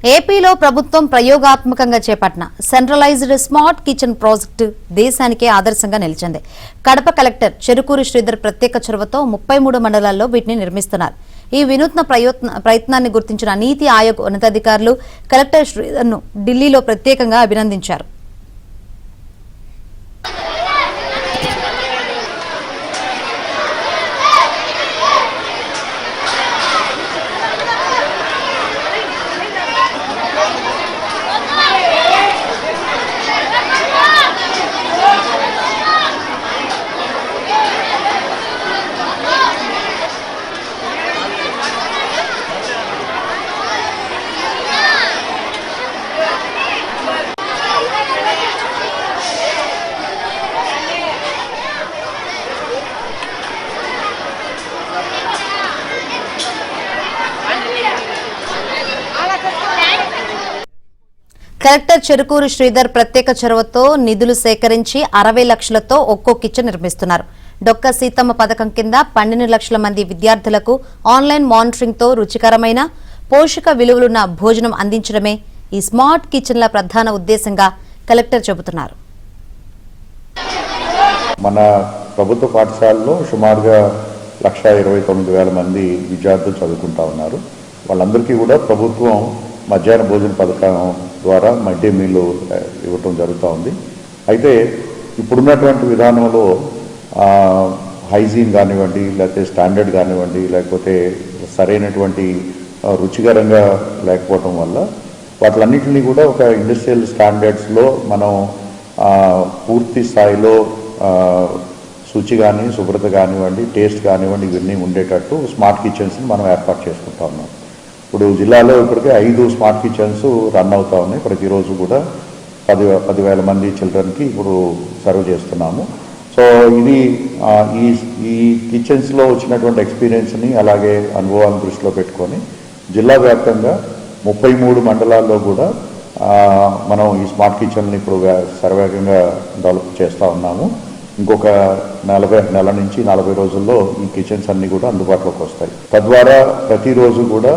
ఏపీలో ప్రభుత్వం ప్రయోగాత్మకంగా చేపట్టిన సెంట్రలైజ్డ్ స్మార్ట్ కిచెన్ ప్రాజెక్టు దేశానికే ఆదర్శంగా నిలిచింది. కడప కలెక్టర్ చెరుకూరి శ్రీధర్ ప్రత్యేక చొరవతో 33 మండలాల్లో వీటిని నిర్మిస్తున్నారు. ఈ వినూత్న ప్రయత్నాన్ని గుర్తించిన నీతి ఆయోగ్ ఉన్నతాధికారులు కలెక్టర్ శ్రీధర్ను ఢిల్లీలో ప్రత్యేకంగా అభినందించారు. కలెక్టర్ చెరుకూరి శ్రీధర్ ప్రత్యేక చొరవతో నిధులు సేకరించి 60 లక్షలతో ఒక్కో కిచెన్ నిర్మిస్తున్నారు. డొక్క సీతమ్మ పథకం కింద 12 లక్షల మంది విద్యార్థులకు ఆన్లైన్ మానిటరింగ్ తో రుచికరమైన పోషక విలువలున్న భోజనం అందించడమే ఈ స్మార్ట్ కిచెన్ల ప్రధాన ఉద్దేశంగా కలెక్టర్ చెబుతున్నారు. మన ప్రభుత్వ పాఠశాలలో సుమారుగా 1,29,000 మంది విద్యార్థులు చదువుకుంటా ఉన్నారు. వాళ్ళందరికీ కూడా ప్రభుత్వం మధ్యాహ్న భోజన పథకం ద్వారా మిడ్ డే మీల్ ఇవ్వటం జరుగుతూ ఉంది. అయితే ఇప్పుడున్నటువంటి విధానంలో హైజీన్ కానివ్వండి, లేకపోతే స్టాండర్డ్ కానివ్వండి, లేకపోతే సరైనటువంటి రుచికరంగా లేకపోవటం వల్ల వాటిలన్నింటినీ కూడా ఒక ఇండస్ట్రియల్ స్టాండర్డ్స్లో మనం పూర్తి స్థాయిలో శుచి కానీ, శుభ్రత కానివ్వండి, టేస్ట్ కానివ్వండి, ఇవన్నీ ఉండేటట్టు స్మార్ట్ కిచెన్స్ని మనం ఏర్పాటు చేసుకుంటా ఉన్నాం. ఇప్పుడు జిల్లాలో ఇప్పటికే 5 స్మార్ట్ కిచెన్స్ రన్ అవుతా ఉన్నాయి. ప్రతిరోజు కూడా 10,000 మంది చిల్డ్రన్కి ఇప్పుడు సర్వ్ చేస్తున్నాము. సో ఇది ఈ కిచెన్స్లో వచ్చినటువంటి ఎక్స్పీరియన్స్ని అలాగే అనుభవాన్ని దృష్టిలో పెట్టుకొని జిల్లా వ్యాప్తంగా 33 మండలాల్లో కూడా మనం ఈ స్మార్ట్ కిచెన్ని ఇప్పుడు సర్వేగంగా డెవలప్ చేస్తూ ఉన్నాము. ఇంకొక నెల నుంచి 40 రోజుల్లో ఈ కిచెన్స్ అన్నీ కూడా అందుబాటులోకి వస్తాయి. తద్వారా ప్రతిరోజు కూడా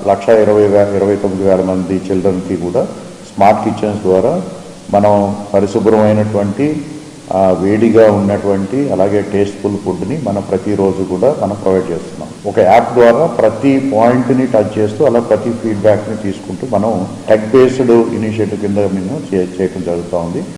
1,29,000 మంది చిల్డ్రన్కి కూడా స్మార్ట్ కిచెన్స్ ద్వారా మనం పరిశుభ్రమైనటువంటి వేడిగా ఉన్నటువంటి అలాగే టేస్ట్ఫుల్ ఫుడ్ని మనం ప్రతిరోజు కూడా మనం ప్రొవైడ్ చేస్తున్నాం. ఒక యాప్ ద్వారా ప్రతి పాయింట్ని టచ్ చేస్తూ అలా ప్రతి ఫీడ్బ్యాక్ని తీసుకుంటూ మనం టెక్ బేస్డ్ ఇనిషియేటివ్ కింద మేము చేయడం జరుగుతూ ఉంది.